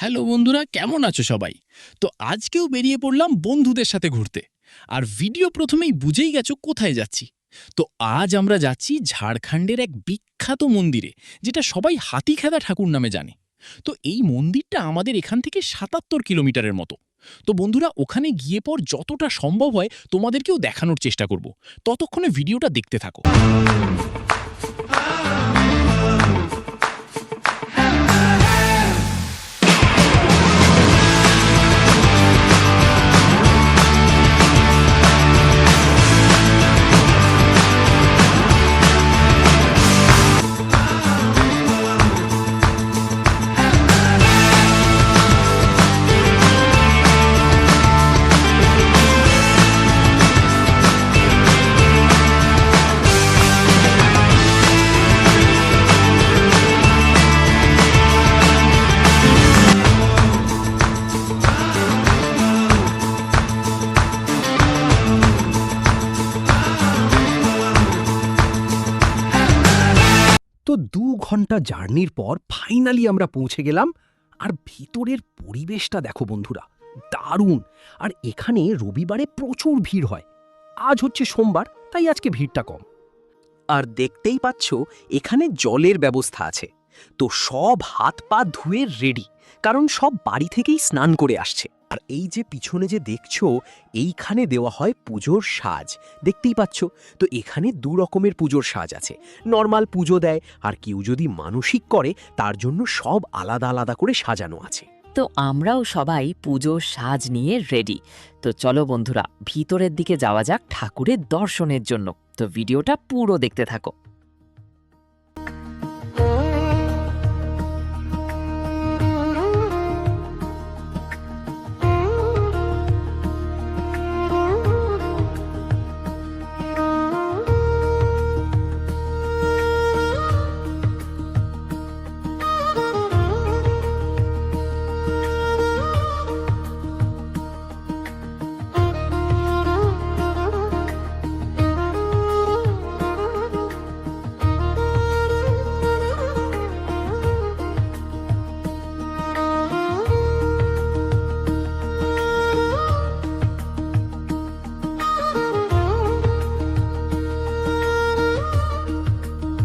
Hello বন্ধুরা, কেমন আছো সবাই? তো আজকেও বেরিয়ে পড়লাম বন্ধুদের সাথে ঘুরতে। আর ভিডিও প্রথমেই বুঝেই গেছো কোথায় যাচ্ছি। তো আজ আমরা যাচ্ছি ঝাড়খণ্ডের এক বিখ্যাত মন্দিরে, যেটা সবাই হাতিখেদা ঠাকুর নামে জানে। তো এই মন্দিরটা আমাদের এখান থেকে ৭৭ কিলোমিটারের মতো। তো বন্ধুরা, ওখানে গিয়ে পর যতটা সম্ভব হয় তোমাদেরকেও দেখানোর চেষ্টা করব। ততক্ষণে ভিডিওটা দেখতে থাকো। তো ২ ঘন্টা জার্নির পর ফাইনালি আমরা পৌঁছে গেলাম। আর ভিতরের পরিবেশটা দেখো বন্ধুরা, দারুণ। আর এখানে রবিবারে প্রচুর ভিড় হয়। আজ হচ্ছে সোমবার, তাই আজকে ভিড়টা কম। আর দেখতেই পাচ্ছ এখানে জলের ব্যবস্থা আছে। তো সব হাত পা ধুয়ে রেডি, কারণ সব বাড়ি থেকেই স্নান করে আসছে। আর এই যে পিছনে যে দেখছো, এইখানে দেওয়া হয় পুজোর সাজ। দেখতেই পাচ্ছ। তো এখানে ২ রকমের পুজোর সাজ আছে। নর্মাল পুজো দেয়, আর কেউ যদি মানসিক করে তার জন্য সব আলাদা আলাদা করে সাজানো আছে। তো আমরাও সবাই পুজোর সাজ নিয়ে রেডি। তো চলো বন্ধুরা, ভিতরের দিকে যাওয়া যাক ঠাকুরের দর্শনের জন্য। তো ভিডিওটা পুরো দেখতে থাকো।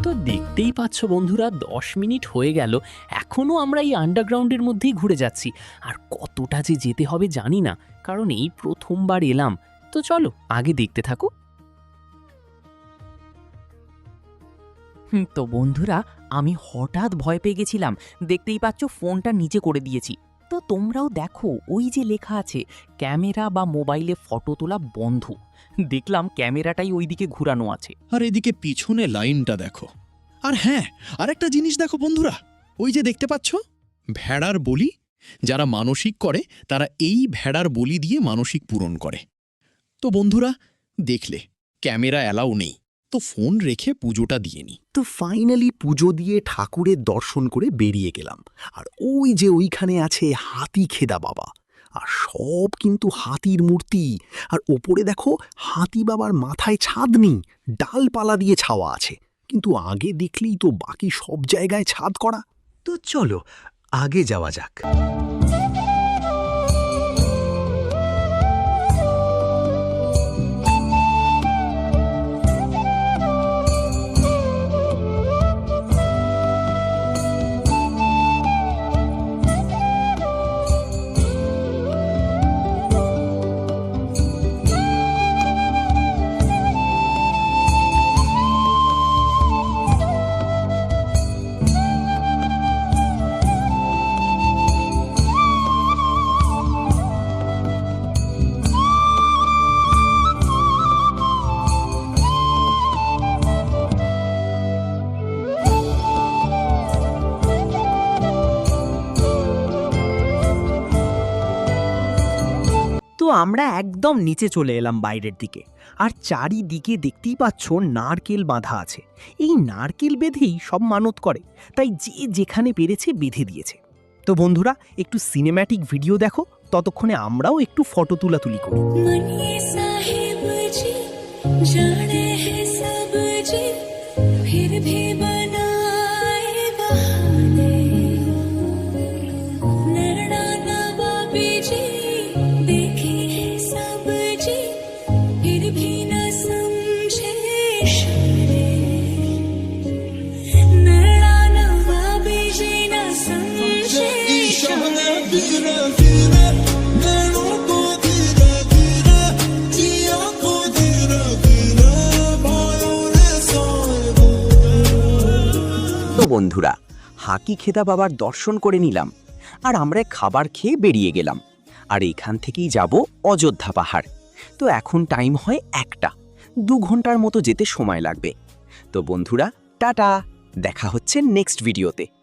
তো দেখতেই পাচ্ছ বন্ধুরা, ১০ মিনিট হয়ে গেল, এখনও আমরা এই আন্ডারগ্রাউন্ডের মধ্যেই ঘুরে যাচ্ছি। আর কতটা যে যেতে হবে জানি না, কারণ এই প্রথমবার এলাম। তো চলো আগে দেখতে থাকো। তো বন্ধুরা, আমি হঠাৎ ভয় পেয়ে গেছিলাম। দেখতেই পাচ্ছ ফোনটা নিচে করে দিয়েছি। তো তোমরাও দেখো, ওই যে লেখা আছে ক্যামেরা বা মোবাইলে ফটো তোলা বন্ধ। দেখলাম ক্যামেরাটাই ওইদিকে ঘুরানো আছে। আর এদিকে পিছনে লাইনটা দেখো। আর হ্যাঁ, আরেকটা জিনিস দেখো বন্ধুরা, ওই যে দেখতে পাচ্ছ ভেড়ার বলি। যারা মানসিক করে তারা এই ভেড়ার বলি দিয়ে মানসিক পূরণ করে। তো বন্ধুরা, দেখলে ক্যামেরা অ্যালাউ নেই, তো ফোন রেখে পুজোটা দিয়ে নি। তো ফাইনালি পুজো দিয়ে ঠাকুরের দর্শন করে বেরিয়ে গেলাম। আর ওই যে ওইখানে আছে হাতিখেদা বাবা। আর সব কিন্তু হাতির মূর্তি। আর ওপরে দেখো হাতি বাবার মাথায় ছাদ নেই, ডালপালা দিয়ে ছাওয়া আছে। কিন্তু আগে দেখলেই তো বাকি সব জায়গায় ছাদ করা। তো চলো আগে যাওয়া যাক। তো আমরা একদম নিচে চলে এলাম বাইরের দিকে। আর চারিদিকে দেখতেই পাচ্ছ নারকেল বাঁধা আছে। এই নারকেল বেঁধেই সব মানত করে, তাই যে যেখানে পেরেছে বেঁধে দিয়েছে। তো বন্ধুরা, একটু সিনেম্যাটিক ভিডিও দেখো, ততক্ষণে আমরাও একটু ফটো তুলাতুলি করি। जाने है सब जी फिर भी बनाए बहाने नैना তো বন্ধুরা, হাকিখেদা বাবার দর্শন করে নিলাম আর আমরা খাবার খেয়ে বেরিয়ে গেলাম। আর এখান থেকেই যাব অযোধ্যা পাহাড়। তো এখন টাইম হয় 1টা, 2 ঘন্টার মতো যেতে সময় লাগবে। তো বন্ধুরা, টাটা, দেখা হচ্ছে নেক্সট ভিডিওতে।